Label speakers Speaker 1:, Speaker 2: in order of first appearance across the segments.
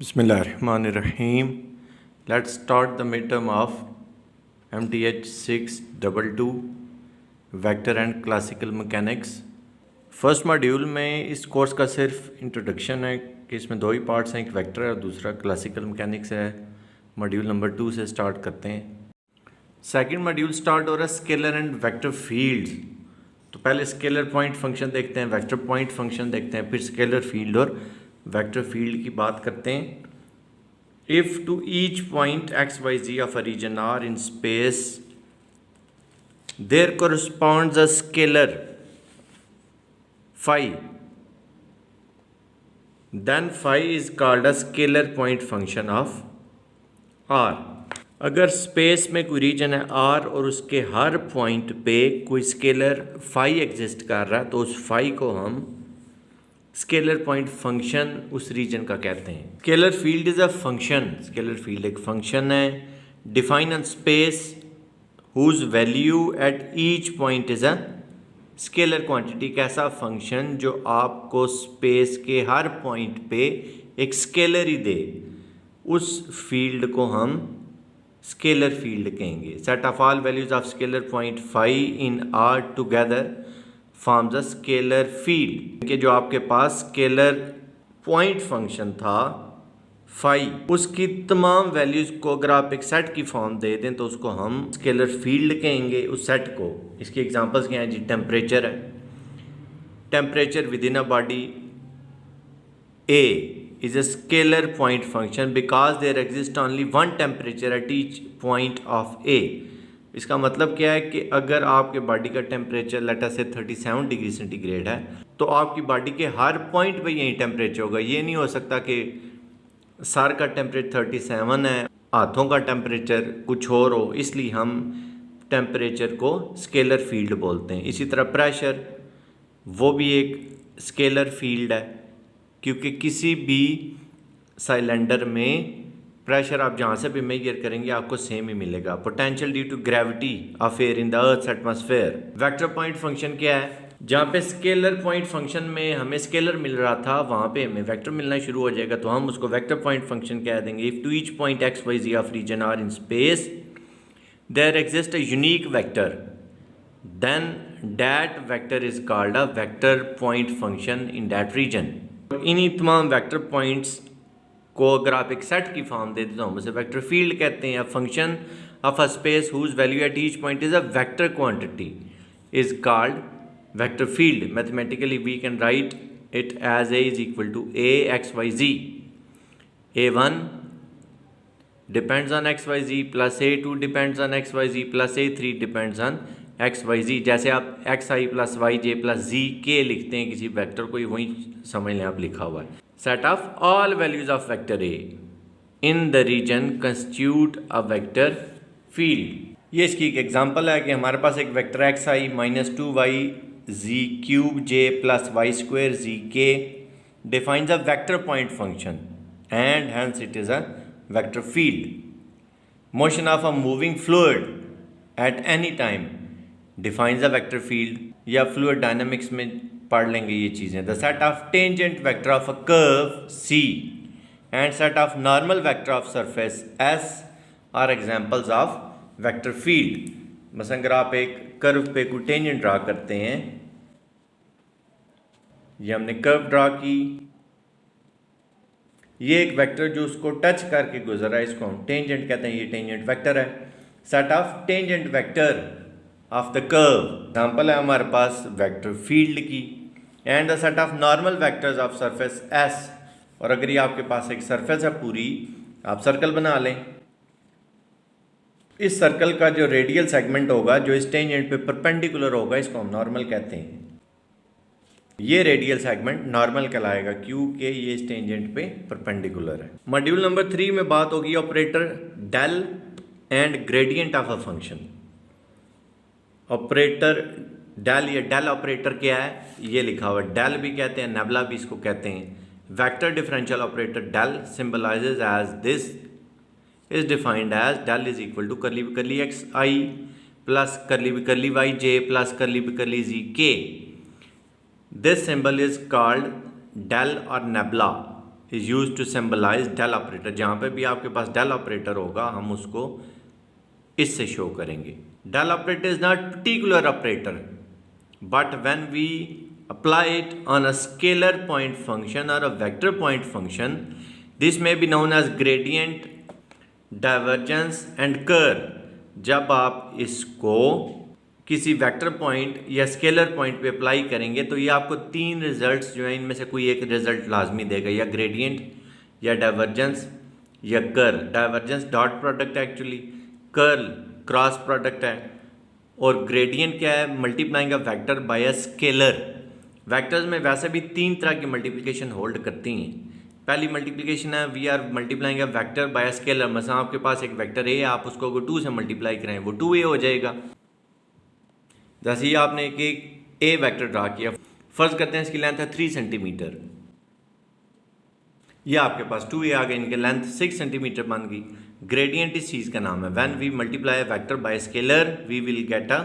Speaker 1: Bismillahirrahmanirrahim. Let's start the midterm of MTH 622 Vector and Classical Mechanics. First module में इस course का सिर्फ introduction है कि इसमें दो ही पार्ट्स हैं, एक वेक्टर है और दूसरा क्लासिकल मैकेनिक्स है। मॉड्यूल नंबर 2 से स्टार्ट करते हैं। सेकंड मॉड्यूल स्टार्ट हो रहा है स्केलर एंड वेक्टर फील्ड्स। तो पहले स्केलर पॉइंट फंक्शन देखते हैं, वेक्टर पॉइंट फंक्शन देखते हैं, फिर स्केलर फील्ड और वेक्टर फील्ड की बात करते हैं। If to each point x y z of a region R in space there corresponds a scalar phi, then phi is called a scalar point function of r। अगर space में कोई reason है r और उसके हर point पे कोई scalar phi exist कर रहा है तो उस फाई को हम स्केलर पॉइंट फंक्शन उस रीजन का कहते हैं। Scalar field is a function, scalar field एक फंक्शन है define on space whose value at each point is a scalar quantity. कैसा फंक्शन जो आपको स्पेस के हर पॉइंट पे एक स्केलर ही दे, उस फील्ड को हम स्केलर फील्ड कहेंगे। Set of all values of scalar point phi in R together forms a scalar field. कि जो आपके पास स्केलर पॉइंट फंक्शन था फाई, उसकी तमाम वैल्यूज को अगर आप एक सेट की फॉर्म दे दें तो उसको हम स्केलर फील्ड कहेंगे उस सेट को। इसकी एग्जांपल्स क्या हैं जी? टेम्परेचर है, temperature with in a body A is a scalar point function because there exists only one temperature at each point of A। इसका मतलब क्या है कि अगर आपके बॉडी का टेम्परेचर लेट अस से 37 डिग्री सेंटीग्रेड है तो आपकी बॉडी के हर पॉइंट पे यही टेम्परेचर होगा। ये नहीं हो सकता कि सर का टेम्परेचर 37 है, हाथों का टेम्परेचर कुछ और हो, इसलिए हम टेम्परेचर को स्केलर फील्ड बोलते हैं। इसी तरह प्रेशर, वो भी एक स्केलर फील्ड है क्योंकि किसी भी सिलेंडर में प्रेशर आप जहाँ से भी मेजर करेंगे आपको सेम ही मिलेगा। Potential due to gravity of air in the earth's atmosphere. Vector point function क्या है? जहाँ पे स्केलर पॉइंट फंक्शन में हमें स्केलर मिल रहा था वहाँ पे हमें वेक्टर मिलना शुरू हो जाएगा तो हम उसको वेक्टर पॉइंट फंक्शन कह देंगे। If to each point x y z of region R in space there exist a unique vector then that vector is called a vector point function in that region. इन्हीं तमाम vector points को अगर आप एक set की form दे देते हो हम उसे वेक्टर फील्ड कहते हैं। Function of a space whose value at each point is a vector quantity is called vector field. Mathematically we can write it as A is equal to A x y z. A1 depends on x y z plus A2 depends on x y z plus A3 depends on x y z. जैसे आप x i plus y j plus z k लिखते हैं किसी vector को, वही समझ लें आप लिखा हुआ है। Set of all values of vector a in the region constitute a vector field. ये इसकी एक एग्जांपल है कि हमारे पास एक vector x i minus 2y z cube j plus y square z k defines a vector point function and hence it is a vector field. Motion of a moving fluid at any time defines a vector field. या fluid dynamics में पढ़ लेंगे ये चीज़ें। The set of tangent vector of a curve C and set of normal vector of surface S are examples of vector field. मसलन अगर आप एक कर्व पे कोई टेंजेंट ड्रा करते हैं, ये हमने कर्व ड्रा की, ये एक वेक्टर जो उसको टच करके गुजर रहा है इसको हम टेंजेंट कहते हैं, ये टेंजेंट वेक्टर है। Set of tangent vector of the curve example है हमारे पास वेक्टर फील्ड की। And the set of normal vectors of surface S. और अगर ये आपके पास एक सरफेस है पूरी, आप सर्कल बना लें, इस सर्कल का जो रेडियल सेगमेंट होगा जो इस टेंजेंट पे परपेंडिकुलर होगा इसको हम नॉर्मल कहते हैं। ये रेडियल सेगमेंट नॉर्मल कहलाएगा क्योंकि ये इस टेंजेंट पे परपेंडिकुलर है। मॉड्यूल नंबर 3 में बात होगी operator del and gradient of a function. Operator del या डेल ऑपरेटर क्या है ये लिखा हुआ है, डेल भी कहते हैं, नेबला भी इसको कहते हैं। Vector differential operator del symbolizes as this is defined as del is equal to curly curly x i plus curly y j plus curly z k. This symbol is called del और nabla is use to symbolize del operator. जहाँ पे भी आपके पास del operator होगा हम उसको इससे show करेंगे। Del operator is not particular operator, but when we apply it on a scalar point function or a vector point function, this may be known as gradient, divergence and curl। जब आप इसको किसी vector point या scalar point पे apply करेंगे तो ये आपको तीन रिजल्ट्स जो है इनमें से कोई एक रिजल्ट लाजमी देगा, या ग्रेडियंट या डाइवर्जेंस या कर्ल। डाइवर्जेंस डॉट प्रोडक्ट है एक्चुअली, कर्ल क्रॉस प्रोडक्ट है, और ग्रेडियंट क्या है, multiplying a vector by a scalar. Vectors में वैसे भी तीन तरह की मल्टीप्लिकेशन होल्ड करती हैं। पहली मल्टीप्लिकेशन है we are multiplying a vector by a scalar. मतलब आपके पास एक वेक्टर ए है, आप उसको अगर 2 से मल्टीप्लाई करें वो 2a हो जाएगा। जैसे ही आपने एक ए वेक्टर ड्रा किया, फर्ज करते हैं इसकी लेंथ है 3 सेंटीमीटर, यह आपके पास 2a आ गई, इनके लेंथ 6 सेंटीमीटर बन गई। ग्रेडियंट इस चीज़ का नाम है। When we multiply a vector by scalar we will get a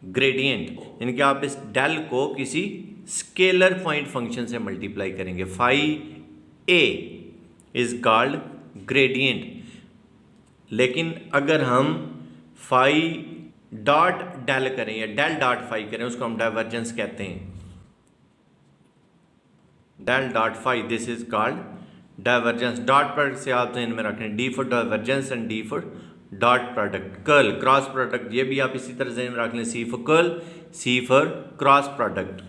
Speaker 1: gradient. यानी कि आप इस डेल को किसी स्केलर पॉइंट फंक्शन से मल्टीप्लाई करेंगे। Phi a is called gradient. लेकिन अगर हम फाई डॉट डेल करें या डेल डॉट फाई करें, उसको हम डाइवर्जेंस कहते हैं। Del dot phi, this is called divergence. Dot product से आप ध्यान में रखें, D for divergence and D for dot product. Curl cross product, ये भी आप इसी तरह ध्यान में रख लें, C for curl, C for cross product.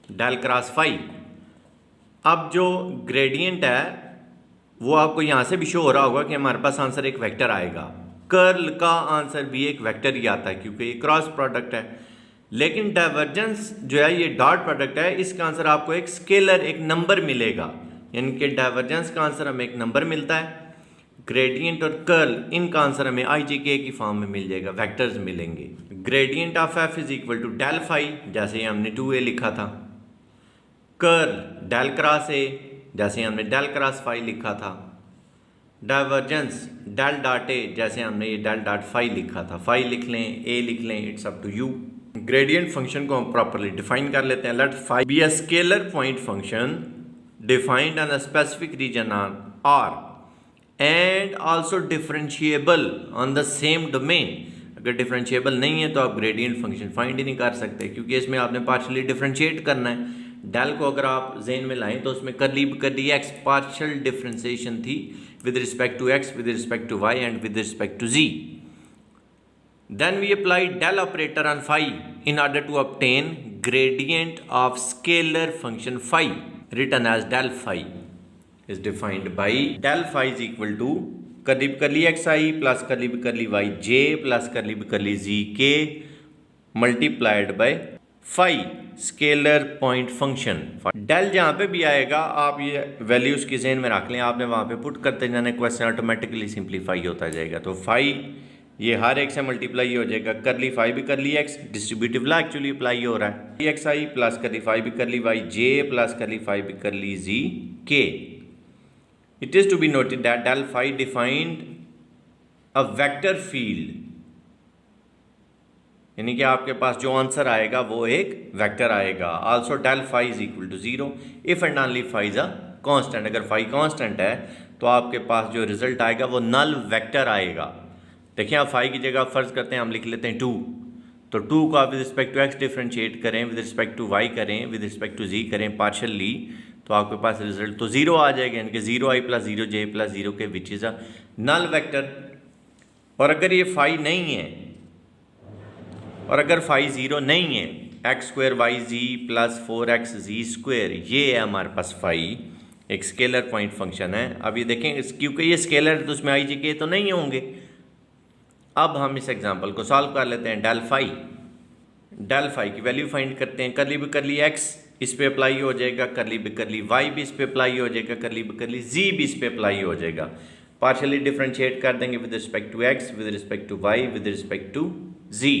Speaker 1: Del cross phi. अब जो ग्रेडियंट है वो आपको यहां से भी शो हो रहा होगा कि हमारे पास आंसर एक वेक्टर आएगा। कर्ल का आंसर भी एक वेक्टर ही आता है क्योंकि ये क्रॉस प्रोडक्ट है। लेकिन डाइवर्जेंस जो है ये डॉट प्रोडक्ट है, इसका आंसर आपको एक स्केलर, एक नंबर मिलेगा। यानी कि डाइवर्जेंस का आंसर हमें एक नंबर मिलता है, ग्रेडियंट और कर्ल इनका आंसर हमें IJK की फॉर्म में मिल जाएगा, वेक्टर्स मिलेंगे। Gradient of f is equal to del phi, जैसे हमने 2a लिखा था। कर्ल डेल क्रॉस ए, जैसे हमने डेल क्रॉस फाई लिखा था। डाइवर्जेंस डेल डॉट ए, जैसे हमने ये डेल डॉट फाई लिखा था। फाई लिख लें, ए लिख लें, it's up to you. Gradient function को हम प्रॉपर्ली डिफाइन कर लेते हैं। Let phi be a scalar point function defined on a specific region on R and also differentiable on the same domain. अगर डिफरेंशिएबल नहीं है तो आप ग्रेडियंट फंक्शन फाइंड ही नहीं कर सकते, क्योंकि इसमें आपने पार्शियली डिफरेंशिएट करना है। डेल को अगर आप जेन में लाएं तो उसमें करली एक्स पार्शियल डिफरेंशिएशन थी with respect to x, with respect to y and with respect to z. Then we apply del operator on phi in order to obtain gradient of scalar function phi, written as del phi is defined by del phi is equal to curly xi plus curly yj plus curly zk multiplied by phi scalar point function. Del जहाँ पे भी आएगा आप ये values की ज़हन में रख लें, आपने वहाँ पे पुट करते जाना, क्वेश्चन ऑटोमेटिकली सिंप्लीफाई होता जाएगा। तो फाई ये हर एक से मल्टीप्लाई हो जाएगा। करली phi by curly x, distributive law actually apply हो रहा है। X i plus curly phi by curly y j plus curly phi by curly z k. It is to be noted that del phi defined a vector field, यानी कि आपके पास जो answer आएगा वो एक वेक्टर आएगा। Also del phi is equal to 0 if and only phi is a constant. अगर phi constant है तो आपके पास जो रिजल्ट आएगा वो नल वेक्टर आएगा। देखिए आप फाई की जगह फर्ज करते हैं हम लिख लेते हैं 2, तो 2 को आप with respect to x differentiate करें, विद रिस्पेक्ट टू वाई करें, विद रिस्पेक्ट टू जी करें पार्शियली, तो आपके पास रिजल्ट तो 0 आ जाएगा, यानी कि 0i प्लस 0j प्लस 0 के which is a null vector. और अगर ये फाई नहीं है और अगर फाई 0 नहीं है, x square y z plus 4x जी स्क्वायर, ये है हमारे पास फाई, एक स्केलर पॉइंट फंक्शन है। अब ये देखें क्योंकि ये स्केलर है तो उसमें IJK तो नहीं होंगे। अब हम इस एग्जांपल को सॉल्व कर लेते हैं। डेल फाई की वैल्यू फाइंड करते हैं। करली एक्स इस पे अप्लाई हो जाएगा, करली वाई भी इस पे अप्लाई हो जाएगा, करली जी भी इस पे अप्लाई हो जाएगा। पार्शियली डिफरेंशिएट कर देंगे with respect to x, with respect to y, with respect to z.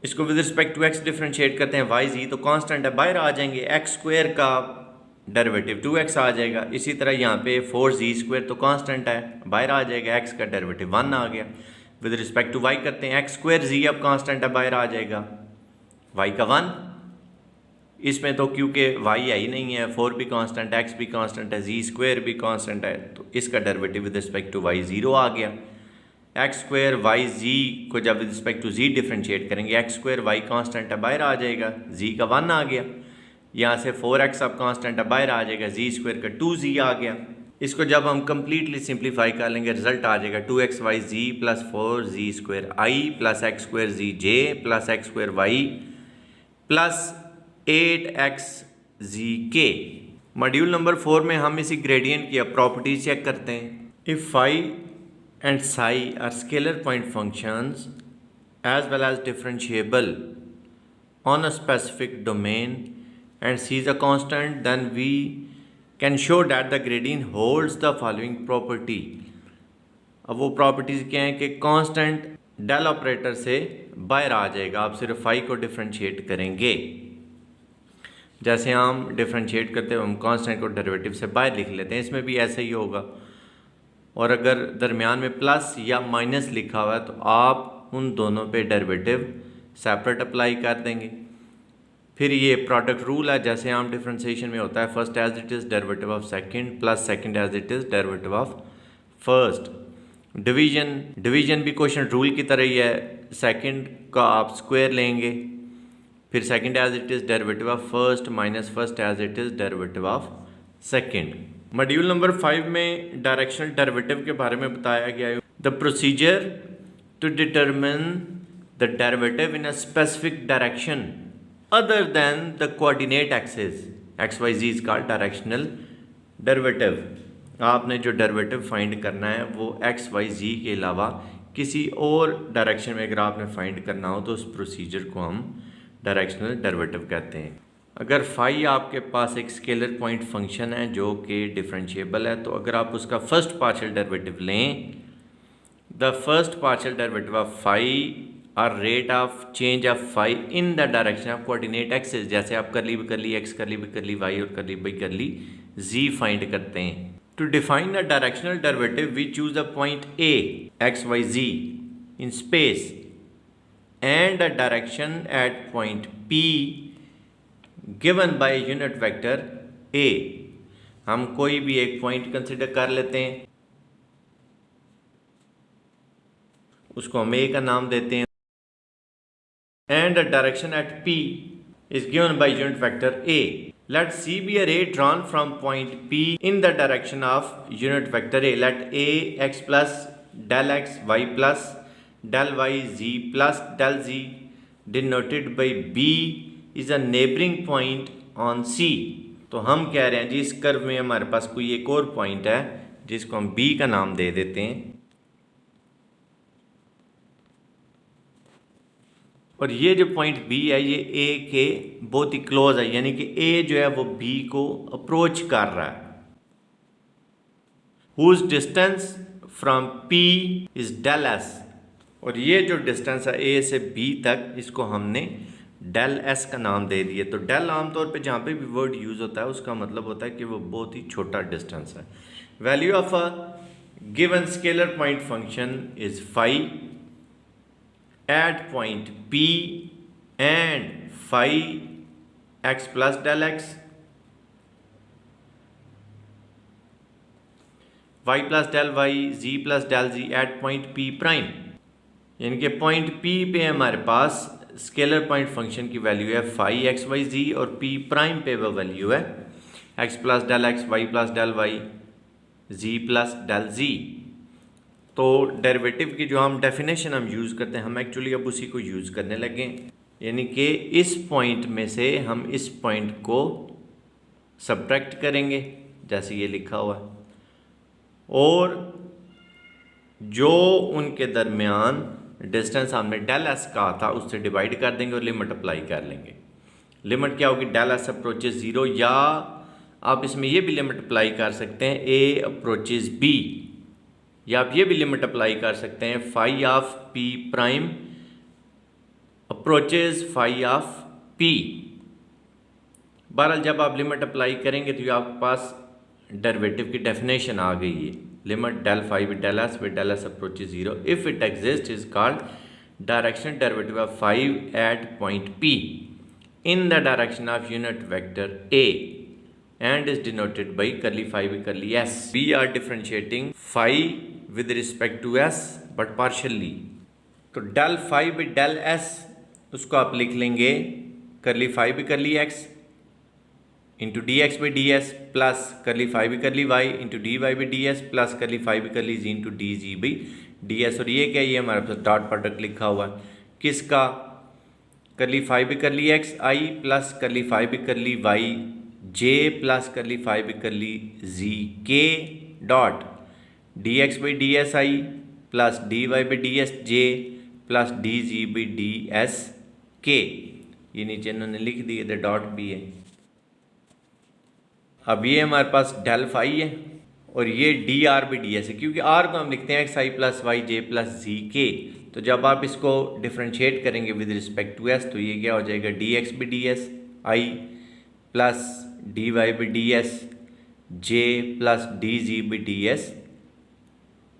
Speaker 1: इसको with respect to x differentiate करते हैं, वाई जी तो कांस्टेंट है, बाहर आ जाएंगे। एक्स स्क्वायर का डेरिवेटिव 2x आ जाएगा। इसी तरह यहाँ पे 4z स्क्वायर तो कांस्टेंट है, बाहर आ जाएगा, x का डेरिवेटिव 1 आ गया। विद रिस्पेक्ट टू y करते हैं, एक्स स्क्वायर जी अब कांस्टेंट है, बाहर आ जाएगा, y का 1। इसमें तो क्योंकि वाई आई नहीं है, 4 भी कांस्टेंट, एक्स भी कांस्टेंट है, जी स्क्वायर भी कांस्टेंट है, तो इसका derivative with respect to y 0 आ गया। एक्स स्क्वायर वाई जी को जब with respect to z differentiate करेंगे, एक्स स्क्वायर वाई कांस्टेंट है बाहर आ जाएगा, जी का 1 आ गया। यहाँ से 4x अब कांस्टेंट है बाहर आ जाएगा, जी स्क्वायर का 2z आ गया। इसको जब हम कंप्लीटली सिंप्लीफाई कर लेंगे रिजल्ट आ जाएगा 2xyz plus 4z square i plus x square z j plus x square y plus 8xzk। Module number 4 में हम इसी ग्रेडियंट की प्रॉपर्टीज चेक करते हैं। If phi and psi are scalar point functions as well as differentiable on a specific domain and c is a constant, then we can show that the gradient holds the following property। अब वो properties क्या हैं कि constant del operator से बाहर आ जाएगा, आप सिर्फ फाई को डिफरेंशिएट करेंगे। जैसे हम डिफरेंशिएट करते हैं हम कांस्टेंट को डेरिवेटिव से बाहर लिख लेते हैं, इसमें भी ऐसा ही होगा। और अगर दरमियान में प्लस या माइनस लिखा हुआ है तो आप उन दोनों पे डेरिवेटिव सेपरेट अप्लाई कर देंगे। फिर ये प्रोडक्ट रूल है, जैसे आम डिफरेंशिएशन में होता है, first as it is derivative of second plus second as it is derivative of first. Division भी क्वेश्चन रूल की तरह ही है, सेकंड का आप स्क्वायर लेंगे, फिर second as it is derivative of first minus first as it is derivative of second. Module number 5 में directional derivative के बारे में बताया गया है। The procedure to determine the derivative in a specific direction other than the coordinate axis xyz is called directional derivative। आपने जो derivative find करना है वो xyz के अलावा किसी और डायरेक्शन में अगर आपने फाइंड करना हो तो उस प्रोसीजर को हम डायरेक्शनल डेरिवेटिव कहते हैं। अगर फाई आपके पास एक स्केलर पॉइंट फंक्शन है जो कि डिफरेंशिएबल है, तो अगर आप उसका फर्स्ट पार्शियल डेरिवेटिव लें, the first partial derivative of phi और rate of change of phi in the direction of coordinate axis, जैसे आप करली भी करली एक्स करली भी करली वाई और करली भी करली जी फाइंड करते हैं। To define a directional derivative we choose a point a x y z in space and a direction at point P given by unit vector a. हम कोई भी एक point consider कर लेते हैं, उसको हम ए का नाम देते हैं, and the direction at P is given by unit vector A. Let C be a ray drawn from point P in the direction of unit vector A. Let A x plus del x y plus del y z plus del z denoted by B is a neighboring point on C। तो हम कह रहे हैं जी इस curve में हमारे पास कोई एक और पॉइंट है जिसको हम B का नाम दे देते हैं, और ये जो पॉइंट B है ये A के बहुत ही क्लोज है, यानी कि A जो है वो B को अप्रोच कर रहा है। Whose distance from P is del S, और ये जो डिस्टेंस है A से B तक, इसको हमने डेल S का नाम दे दिया। तो डेल आमतौर पे जहाँ पे भी वर्ड यूज़ होता है उसका मतलब होता है कि वो बहुत ही छोटा डिस्टेंस है। Value of a given scalar point function is phi at point P and phi x plus del x, y plus del y, z plus del z at point P prime. यानी कि point P पे हमारे पास scalar point function की value है phi x y z, और P prime पे वो वैल्यू है x plus del x, y plus del y, z plus del z। तो डेरिवेटिव की जो हम डेफिनेशन हम यूज़ करते हैं, हम एक्चुअली अब उसी को यूज़ करने लगे, यानी कि इस पॉइंट में से हम इस पॉइंट को सब्ट्रैक्ट करेंगे जैसे ये लिखा हुआ है, और जो उनके दरमियान डिस्टेंस हमने डेल एस कहा था उससे डिवाइड कर देंगे और लिमिट अप्लाई कर लेंगे। लिमिट क्या होगी, डेल एस अप्रोचेज 0, या आप इसमें ये भी लिमिट अप्लाई कर सकते हैं ए अप्रोचेज बी, या आप ये भी लिमिट अप्लाई कर सकते हैं phi of P prime approaches phi of P। बहरहाल जब आप लिमिट अप्लाई करेंगे तो ये आपके पास डेरिवेटिव की डेफिनेशन आ गई है, limit del phi with del s approaches 0 if it exist is called directional derivative of phi at point P। in the direction of unit vector A and is denoted by curly phi by curly s. We are differentiating phi with respect to s but partially. तो del phi by del s उसको आप लिख लेंगे curly phi by curly x into d x by d s plus curly phi by curly y into d y by d s plus curly phi by curly z into d z by d s. और ये क्या, ये हमारे पास dot product लिखा हुआ है किसका, curly phi by curly x i plus curly phi by curly y j plus curly phi by curly z k dot d x by d s i plus d y by d s j plus d z by d s k. ये नीचे इन्होंने लिख दिए थे, dot भी है। अब ये हमारे पास डेल फाई है और ये D r by d S है, क्योंकि आर को हम लिखते हैं x i plus y j plus z के। तो जब आप इसको डिफ्रेंशिएट करेंगे विद रिस्पेक्ट टू एस तो ये क्या हो जाएगा, d x by d s i plus d y by d s j plus d z by d s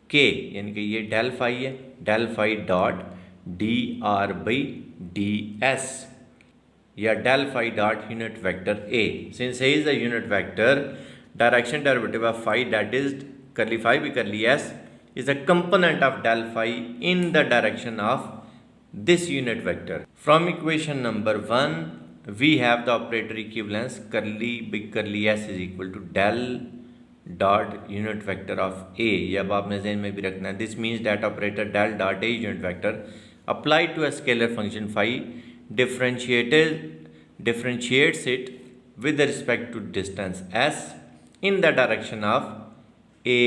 Speaker 1: k, यानी कि ये डेल फाई है, del phi dot d r by d s या del phi dot unit vector A. Since A is the unit vector, direction derivative of phi, that is curly phi by curly s, is a component of del phi in the direction of this unit vector. From equation number 1, we have the operator equivalence curly by curly s is equal to del dot unit vector of A. ये अब आपने ज़हन में भी रखना है. This means that operator del dot A unit vector applied to a scalar function phi differentiates it with respect to distance s in the direction of a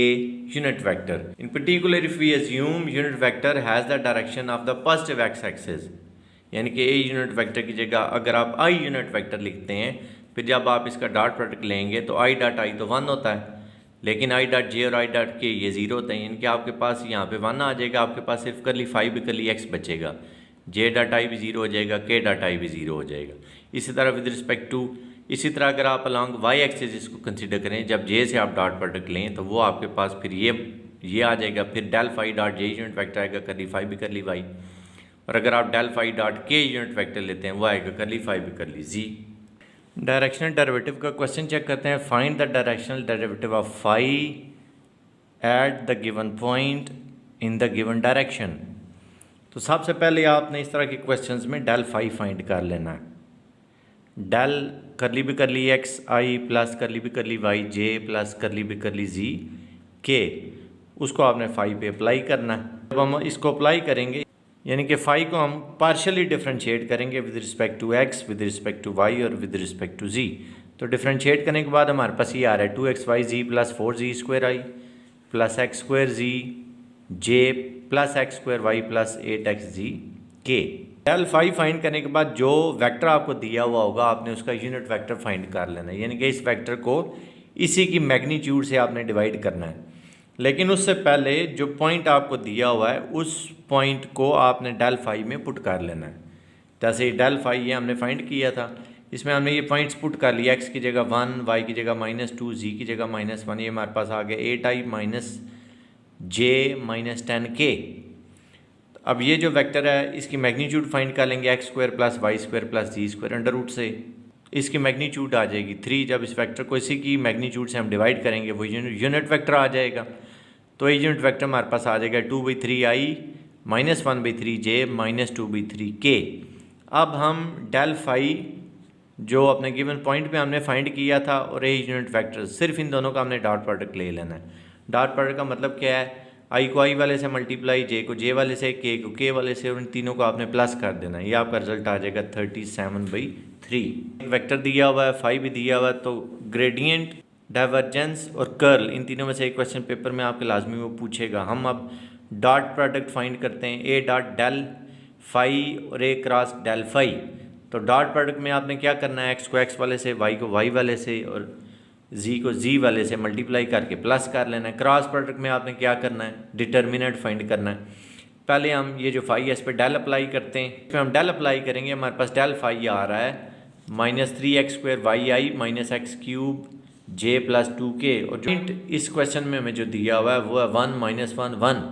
Speaker 1: unit vector. In particular, if we assume unit vector has the direction of the positive x-axis, यानी कि a unit vector की जगह अगर आप i unit vector लिखते हैं, फिर जब आप इसका डॉट प्रोडक्ट लेंगे तो i डॉट i तो 1 होता है, लेकिन i डॉट j और i डॉट k ये 0 होता है, यानी कि आपके पास यहाँ पे 1 आ जाएगा, आपके पास सिर्फ करली फाई भी करली x बचेगा, जे डॉट आई भी 0 हो जाएगा, के डॉट आई भी 0 हो जाएगा। इसी तरह विद रिस्पेक्ट टू, इसी तरह अगर आप अलॉन्ग वाई एक्सिस इसको कंसीडर करें, जब जे से आप डॉट प्रोडक्ट लें तो वो आपके पास फिर ये आ जाएगा, फिर del phi dot j unit vector आएगा, curly phi by curly y. और अगर आप del phi dot k unit vector लेते हैं वो आएगा curly phi by curly z. Directional derivative का क्वेश्चन चेक करते हैं। Find the directional derivative of phi at the given point in the given direction. तो सबसे पहले आपने इस तरह के क्वेश्चंस में डेल फाई फाइंड कर लेना है। डेल करली by curly x i plus करली by curly y j plus करली भी करली जी के, उसको आपने फाई पे अप्लाई करना है। जब हम इसको अप्लाई करेंगे यानी कि फाई को हम पार्शली डिफ्रेंशिएट करेंगे with respect to x, with respect to y और विद रिस्पेक्ट टू जी। तो डिफ्रेंशिएट करने के बाद हमारे पास ये आ रहा है 2xy plus 4z square i plus x square z j plus x square y plus 8xg k. Del phi find करने के बाद जो वेक्टर आपको दिया हुआ होगा आपने उसका यूनिट वेक्टर फाइंड कर लेना है, यानी कि इस वेक्टर को इसी की मैग्नीट्यूड से आपने डिवाइड करना है। लेकिन उससे पहले जो पॉइंट आपको दिया हुआ है उस पॉइंट को आपने डेल फाई में पुट कर लेना है। जैसे डेल फाई ये हमने फाइंड किया था, इसमें हमने ये पॉइंट्स पुट कर लिया, एक्स की जगह 1, वाई की जगह -2, जी की जगह -1, ये हमारे पास आ गया 8i माइनस जे माइनस 10k। अब ये जो वेक्टर है इसकी मैग्नीट्यूड फाइंड कर लेंगे, x square plus y square plus z square under root से, इसकी मैग्नीट्यूड आ जाएगी 3। जब इस वेक्टर को इसी की मैग्नीट्यूड से हम डिवाइड करेंगे वो यूनिट वेक्टर आ जाएगा। तो ये यूनिट वेक्टर हमारे पास आ जाएगा 2/3i minus 1/3j minus 2/3k। अब हम डेल फाई जो अपने गिवन पॉइंट पे हमने फाइंड किया था और ये यूनिट वेक्टर, सिर्फ इन दोनों का हमने डॉट प्रोडक्ट ले लेना है। डॉट प्रोडक्ट का मतलब क्या है, आई को आई वाले से मल्टीप्लाई, जे को जे वाले से, के को के वाले से, और इन तीनों को आपने प्लस कर देना है। ये आपका रिजल्ट आ जाएगा 37/3। वेक्टर दिया हुआ है, फाई भी दिया हुआ है, तो ग्रेडियंट, डाइवर्जेंस और कर्ल, इन तीनों में से एक क्वेश्चन पेपर में आपके लाजमी वो पूछेगा। हम अब डॉट प्रोडक्ट फाइंड करते हैं, ए डॉट डेल फाई और ए क्रॉस डेल फाई। तो डॉट प्रोडक्ट में आपने क्या करना है, एक्स को एक्स वाले से, वाई को वाई वाले से और जी को जी वाले से मल्टीप्लाई करके प्लस कर लेना है। क्रॉस प्रोडक्ट में आपने क्या करना है, डिटर्मिनेंट फाइंड करना है। पहले हम ये जो फाई है इस पर डेल अप्लाई करते हैं, फिर हम डेल अप्लाई करेंगे, हमारे पास डेल फाई आ रहा है -3x² वाई आई माइनस x³ जे प्लस 2k। और जो इस क्वेश्चन में हमें जो दिया हुआ है वो है 1 - 1 1।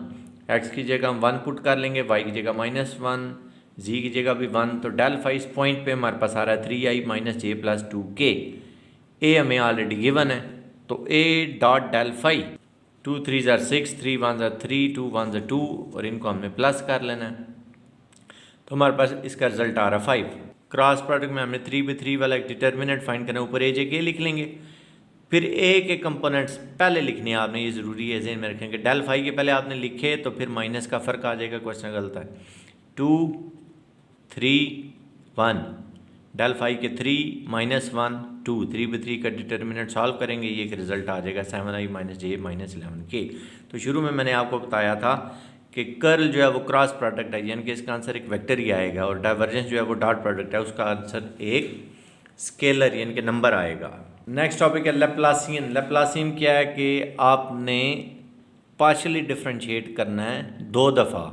Speaker 1: एक्स की जगह हम 1 पुट कर लेंगे, वाई की जगह -1, जी की जगह भी 1, तो डेल फाई इस पॉइंट पे हमारे पास आ रहा है 3i माइनस जे प्लस 2k। ए हमें ऑलरेडी गिवन है, तो ए डॉट डेल फाई 2 3 ज़ार 6, 3 1 ज़ार 3, 2 1 ज़ार 2, और इनको हमने प्लस कर लेना है, तो हमारे पास इसका रिजल्ट आ रहा है 5। क्रॉस प्रोडक्ट में हमने 3/3 वाला एक डिटर्मिनेंट फाइंड करना है, ऊपर ए जे के लिख लेंगे। फिर ए के कंपोनेंट्स पहले लिखने हैं आपने, ये ज़रूरी है ज़हन में रखेंगे। डेल फाई के पहले आपने लिखे तो फिर माइनस का फ़र्क आ जाएगा, क्वेश्चन गलत है। 2 3 1, डेल फाई के 3 माइनस 1 2, 3/3 का डिटर्मिनेंट सॉल्व करेंगे, ये एक रिजल्ट आ जाएगा 7i माइनस जे माइनस 11k। तो शुरू में मैंने आपको बताया था कि कर्ल जो है वो क्रॉस प्रोडक्ट है, यानी कि इसका आंसर एक वेक्टर ही आएगा, और डाइवर्जेंस जो है वो डॉट प्रोडक्ट है, उसका आंसर एक स्केलर यानी कि नंबर आएगा। नेक्स्ट टॉपिक है लैप्लासियन। लैप्लासियन क्या है कि आपने पार्शियली डिफ्रेंशिएट करना है 2 दफ़ा,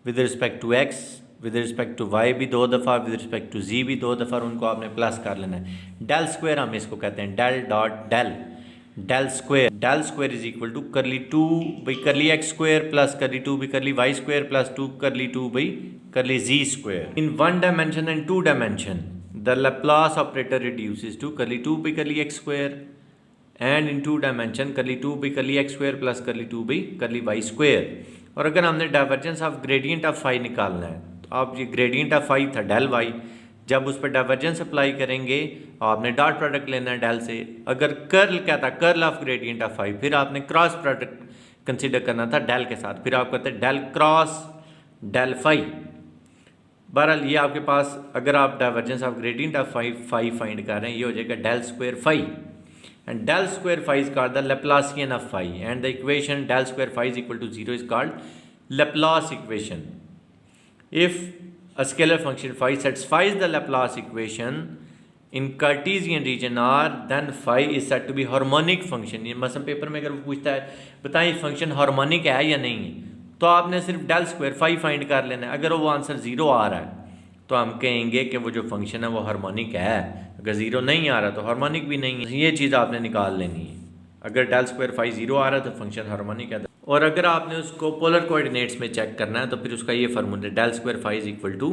Speaker 1: with respect to x, with respect to y भी 2 दफ़ा, विद रिस्पेक्ट टू जी भी 2 दफ़ा, और उनको आपने प्लस कर लेना है। डेल स्क्वायर हम इसको कहते हैं, del dot del, del square is equal to curly 2 by curly x square plus करली 2 by curly Y square plus 2 करली 2 by curly z square. In 1 dimension and 2 dimension the Laplace operator reduces to curly 2 by curly x square, and in 2 dimension curly 2 by curly x square plus curly 2 by curly y square। और अगर हमने divergence of gradient of phi निकालना है, तो आप ये gradient of phi था del y, जब उस पर डाइवर्जेंस अप्लाई करेंगे आपने डॉट प्रोडक्ट लेना है डेल से। अगर कर्ल क्या था, curl of gradient of phi, फिर आपने क्रॉस प्रोडक्ट कंसिडर करना था डेल के साथ, फिर आप कहते हैं डेल क्रॉस डेल फाई। बहरहाल ये आपके पास, अगर आप divergence of gradient of phi find कर रहे हैं, ये हो जाएगा del square phi, and del square phi is called the Laplacian of phi, and the equation del square phi is equal to 0 is called Laplace equation. If a scalar function phi satisfies the Laplace equation in Cartesian region R, then phi is said to be harmonic function। ये मसलन paper में अगर वो पूछता है बताएं function harmonic है या नहीं, तो आपने सिर्फ डेल स्क्वायर फाई फाइंड कर लेना है। अगर वो आंसर 0 आ रहा है तो हम कहेंगे कि वो जो फंक्शन है वो हार्मोनिक है, अगर 0 नहीं आ रहा तो हार्मोनिक भी नहीं है। ये चीज़ आपने निकाल लेनी है, अगर डेल स्क्वायर फाई 0 आ रहा है तो फंक्शन हार्मोनिक है, और अगर आपने उसको पोलर कोऑर्डिनेट्स में चेक करना है तो फिर उसका ये formula del square phi is equal to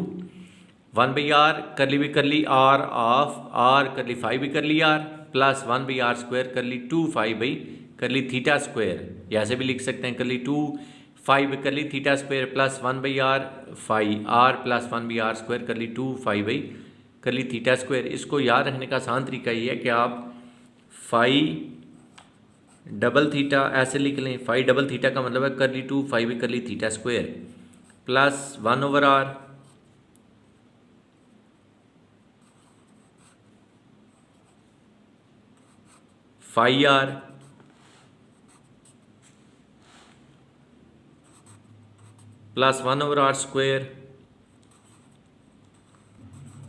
Speaker 1: 1 by r curly by curly r of r curly phi by curly r plus 1 by r square curly 2 phi by curly theta square, या ऐसे भी लिख सकते हैं curly 2 phi by curly theta square plus 1 by r phi r plus 1 by r square curly 2 phi by curly theta square. इसको याद रखने का आसान तरीका ये है कि आप फाई डबल थीटा ऐसे लिख लें, फाई डबल थीटा का मतलब है curly 2 phi by curly theta square plus 1 over r phi r plus 1 over r square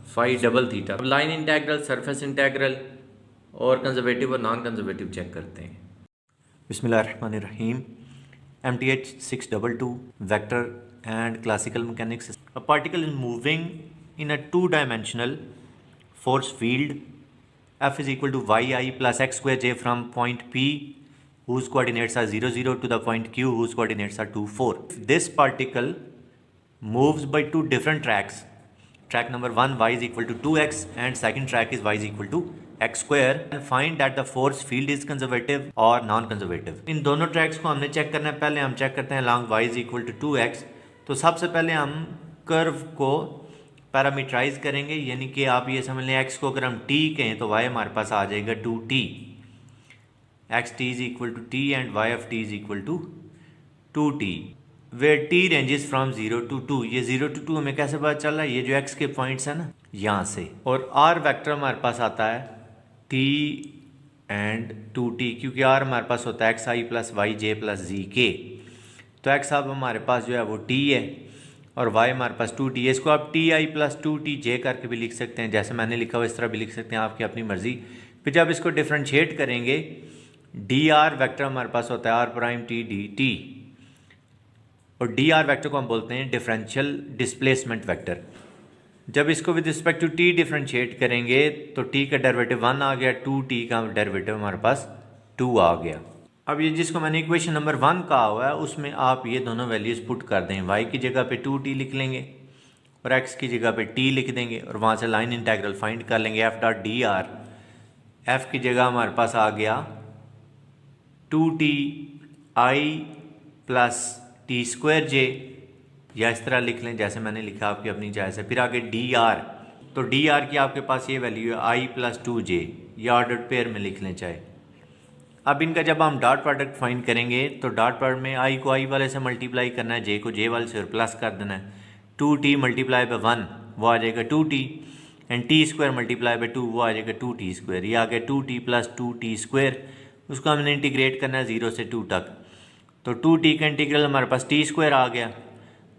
Speaker 1: phi double theta. Line integral, surface integral और कंजर्वेटिव और नॉन कंजर्वेटिव चेक करते हैं। बिस्मिल्लाहिर्रहमानिर्रहीम। MTH 622 vector and classical mechanics। A particle is moving in a two-dimensional force field F is equal to yi plus x square j from point P whose coordinates are 0 0 to the point Q whose coordinates are 2 4. This particle moves by two different tracks. Track number 1 y is equal to 2x and second track is y is equal to x square, and find that the force field is conservative or non-conservative। इन दोनों tracks को हमने check करना है। पहले हम check करते हैं along y is equal to 2x। तो सबसे पहले हम कर्व को पैरामीटराइज करेंगे, यानी कि आप ये समझ लें x को अगर हम t कहें तो y हमारे पास आ जाएगा 2t, x t is equal to t and y of t is equal to 2t, where t ranges from 0 to 2। ये 0 to 2 हमें कैसे पता चल रहा है, ये जो x के पॉइंट्स हैं ना यहाँ से, और r वेक्टर हमारे पास आता है t एंड 2t, क्योंकि r हमारे पास होता है xi plus y j plus z के। तो x अब हमारे पास जो है वो t है और y हमारे पास 2t है। इसको आप ti प्लस 2tj करके भी लिख सकते हैं, जैसे मैंने लिखा हुआ इस तरह भी लिख सकते हैं, आपकी अपनी मर्ज़ी। फिर जब इसको डिफ्रेंशिएट करेंगे dr वेक्टर हमारे पास होता है r प्राइम t dt, और dr वेक्टर को हम बोलते हैं डिफरेंशियल डिस्प्लेसमेंट वेक्टर। जब इसको with respect to t differentiate करेंगे तो t का डेरिवेटिव 1 आ गया, 2t का डेरिवेटिव हमारे पास 2 आ गया। अब ये जिसको मैंने इक्वेशन नंबर 1 कहा हुआ है उसमें आप ये दोनों वैल्यूज़ पुट कर दें, y की जगह पे 2t लिख लेंगे और x की जगह पे t लिख देंगे और वहाँ से लाइन इंटीग्रल फाइंड कर लेंगे f dot d r. F की जगह हमारे पास आ गया 2t i plus t square j, या इस तरह लिख लें जैसे मैंने लिखा, आपकी अपनी चॉइस है। फिर आगे डी आर, तो डी आर की आपके पास ये वैल्यू है i प्लस 2j, या ऑर्डर पेयर में लिख लें चाहे। अब इनका जब हम डॉट प्रोडक्ट फाइंड करेंगे तो डॉट प्रोडक्ट में i को i वाले से मल्टीप्लाई करना है, j को j वाले से और प्लस कर देना है। 2t मल्टीप्लाई बाय 1 वो आ जाएगा 2t, and T square multiply by 2 वो आ जाएगा 2t स्क्वायर। ये आ गया 2t प्लस 2t स्क्वायर, उसको हमने इंटीग्रेट करना है 0 से 2 तक। तो 2t का इंटीग्रल हमारे पास t स्क्वायर आ गया,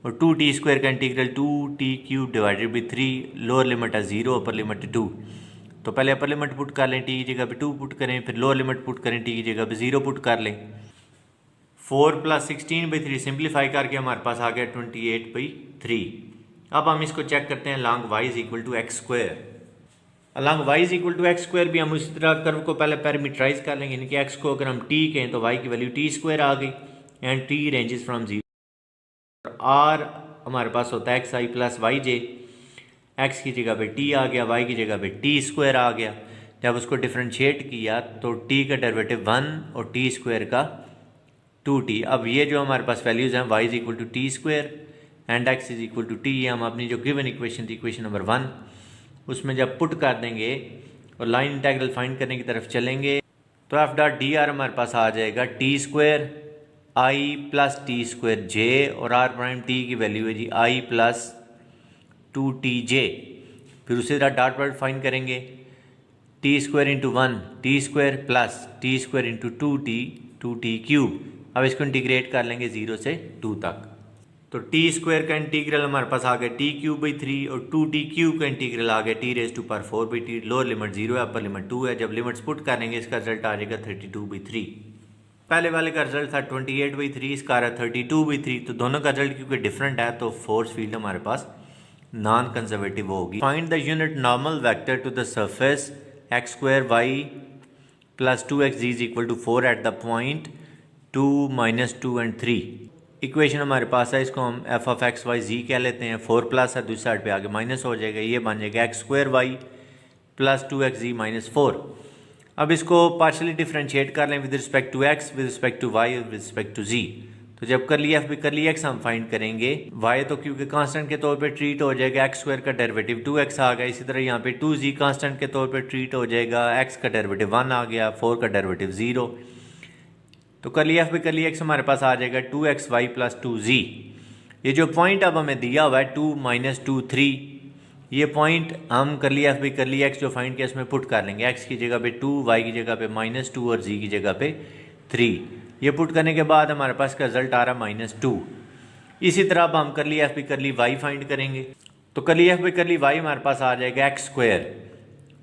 Speaker 1: और 2t स्क्वायर का integral 2t cube divided by 3, lower limit है 0, अपर लिमिट है 2। तो पहले अपर लिमिट पुट कर लें, टी की जगह पे 2 पुट करें, फिर लोअर लिमिट पुट करें, टी की जगह पे 0 पुट कर लें। 4 प्लस 16/3 सिंप्लीफाई करके हमारे पास आ गया 28/3। अब हम इसको चेक करते हैं along y is equal to x square. Along y is equal to x square भी हम उसी तरह कर्व को पहले पैरामीटराइज कर लेंगे, यानी कि x को अगर हम t कहें तो y की वैल्यू t स्क्वायर आ गई, and t ranges from 0। r हमारे पास होता है xi प्लस yj, x की जगह पे t आ गया, y की जगह पे t स्क्वायर आ गया। जब उसको डिफ्रेंशिएट किया तो t का डेरिवेटिव 1 और t स्क्वायर का 2t। अब ये जो हमारे पास वैल्यूज़ हैं, y is equal to t square and x is equal to t, ये हम अपनी जो गिवन इक्वेशन थी, इक्वेशन नंबर 1, उसमें जब पुट कर देंगे और लाइन इंटीग्रल फाइंड करने की तरफ चलेंगे तो एफ डॉट डी आर हमारे पास आ जाएगा T square i plus t square जे, और आर प्राइम टी की वैल्यू है जी आई प्लस 2tj। फिर उसी तरह डॉट प्रोडक्ट फाइंड करेंगे, T square into 1 T square plus t square into 2t cube. अब इसको इंटीग्रेट कर लेंगे 0 से 2 तक। तो टी स्क्वायर का इंटीग्रल हमारे पास आ गया टी क्यूब बाई 3, और 2t क्यूब का इंटीग्रल आ गया t raise to power 4/t। Lower limit 0 है, अपर लिमिट 2 है। जब लिमिट्स पुट करेंगे इसका रिजल्ट आ जाएगा 32/3। पहले वाले का रिजल्ट था 28/3, इसका आ रहा है 32/3। तो दोनों का रिजल्ट क्योंकि डिफरेंट है तो फोर्स फील्ड हमारे पास नॉन कंजर्वेटिव होगी। Find the unit normal vector to the surface x square y plus 2xz is equal to 4 at the point 2, -2 and 3। Equation हमारे पास है, इसको हम f of x y z कह लेते हैं। 4 प्लस है, दूसरी साइड पे आगे माइनस हो जाएगा, ये बन जाएगा x square y plus 2xz minus 4। अब इसको पार्शली डिफ्रेंशिएट कर लें with respect to x, with respect to y और विद रिस्पेक्ट टू जी। तो जब कर लिया एफ भी कर लिया एक्स हम फाइंड करेंगे, वाई तो क्योंकि कांस्टेंट के तौर पे ट्रीट हो जाएगा, एक्स स्क्वायर का डेरिवेटिव 2x आ गया। इसी तरह यहाँ पे 2z कांस्टेंट के तौर पे ट्रीट हो जाएगा, x का डेरिवेटिव 1 आ गया, 4 का डेरिवेटिव 0। तो कर लिया एफ भी कर लिया एक्स हमारे पास आ जाएगा 2xy प्लस 2z। ये जो पॉइंट अब हमें दिया हुआ है 2, -2, 3, ये पॉइंट हम कर लिया एफ भी कर लिया एक्स जो फाइंड किया इसमें पुट कर लेंगे। एक्स की जगह पे 2, वाई की जगह पे -2 और जी की जगह पे 3। ये पुट करने के बाद हमारे पास का रिजल्ट आ रहा है -2। इसी तरह अब हम कर लिया एफ भी कर ली वाई फाइंड करेंगे। तो कर लिया एफ भी कर ली वाई हमारे पास आ जाएगा एक्स स्क्वायर,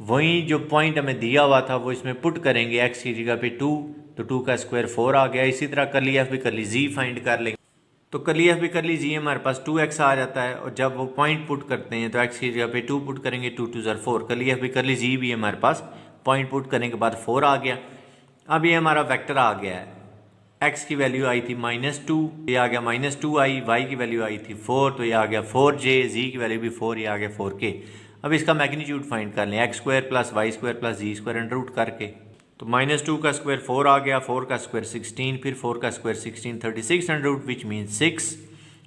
Speaker 1: वहीं जो पॉइंट हमें दिया हुआ था वो इसमें पुट करेंगे। एक्स की जगह पे 2, तो 2 का स्क्वायर 4 आ गया। इसी तरह कर लिया एफ भी कर ली जी फाइंड कर लेंगे। तो कर लिया एफ भी कर ली जी हमारे पास 2x आ जाता है, और जब वो पॉइंट पुट करते हैं तो x की जगह पे 2 पुट करेंगे, 2 2 ज़र 4। कर लिया एफ भी कर ली जी भी हमारे पास पॉइंट पुट करने के बाद 4 आ गया। अब ये हमारा वेक्टर आ गया है, x की वैल्यू आई थी -2, ये आ गया -2i, y की वैल्यू आई थी 4, तो ये आ गया 4j, z की वैल्यू भी 4, ये आ गया 4k। अब इसका मैग्नीट्यूड फाइंड कर लें, x square plus y square plus z square under root करके। तो -2 का स्क्वायर 4 आ गया, 4 का स्क्वायर 16, फिर 4 का square 16, 36 under root which mean 6।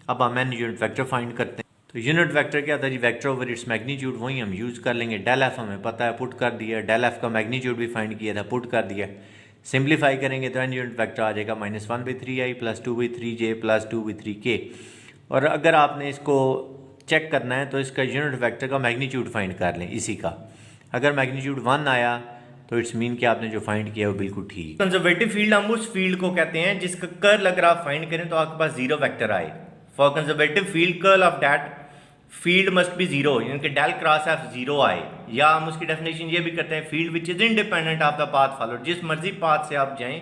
Speaker 1: अब हम एन यूनिट वेक्टर फाइंड करते हैं। तो यूनिट वेक्टर क्या था जी, वेक्टर ओवर इट्स मैग्नीट्यूड, वही हम यूज़ कर लेंगे। डेल एफ हमें पता है, पुट कर दिया। डेल एफ का मैग्नीट्यूड भी फाइंड किया था, पुट कर दिया। सिंप्लीफाई करेंगे तो एन यूनिट वेक्टर आ जाएगा -1/3i plus 2/3j plus 2/3k। और अगर आपने इसको चेक करना है तो इसका यूनिट वेक्टर का मैग्नीट्यूड फाइंड कर लें इसी का। अगर मैग्नीट्यूड 1 आया तो इट्स मीन कि आपने जो फाइंड किया वो बिल्कुल ठीक।
Speaker 2: कंजर्वेटिव फील्ड हम उस फील्ड को कहते हैं जिसका कर्ल अगर आप फाइंड करें तो आपके पास 0 वेक्टर आए। For conservative field curl of that field must be 0, यानी कि डेल क्रॉस एफ 0 आए। या हम उसकी डेफिनेशन ये भी करते हैं, field which is independent of the path followed, जिस मर्जी पाथ से आप जाएं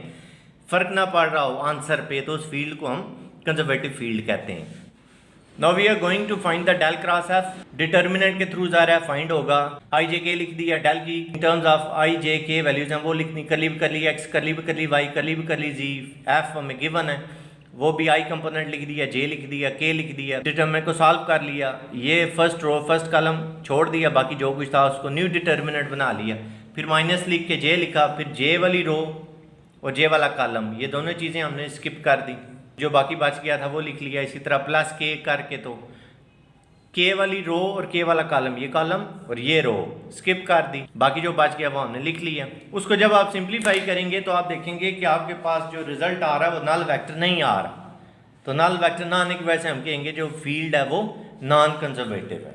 Speaker 2: फर्क ना पड़ रहा हो आंसर पे, तो उस फील्ड को हम कंजर्वेटिव फील्ड कहते हैं। Now we are going to find the del cross F. Determinant के थ्रू जा रहा है, फाइंड होगा। आई जे के लिख दिया, डेल की इन टर्म्स ऑफ आई जे के वैल्यूज हैं वो लिखनी, करली भी कर ली एक्स, करली भी कर ली वाई, करली भी कर ली जी। एफ हमें गिवन है, वो भी आई कंपोनेंट लिख दिया, जे लिख दिया, के लिख दिया, डिटर्मिनेंट को सॉल्व कर लिया, ये फर्स्ट रो फर्स्ट कॉलम छोड़ दिया, बाकी जो कुछ था उसको न्यू डिटर्मिनेंट बना लिया, फिर माइनस लिख के जे लिखा, फिर जे वाली रो और जे वाला कॉलम, ये दोनों चीज़ें हमने स्किप कर दी, जो बाकी बच गया था वो लिख लिया। इसी तरह प्लस के करके तो के वाली रो और के वाला कॉलम, ये कॉलम और ये रो स्किप कर दी, बाकी जो बच गया वो हमने लिख लिया। उसको जब आप सिंप्लीफाई करेंगे तो आप देखेंगे कि आपके पास जो रिजल्ट आ रहा है वो नल वेक्टर नहीं आ रहा। तो नल वेक्टर ना आने की वजह से हम कहेंगे जो फील्ड है वो नॉन कंजर्वेटिव है।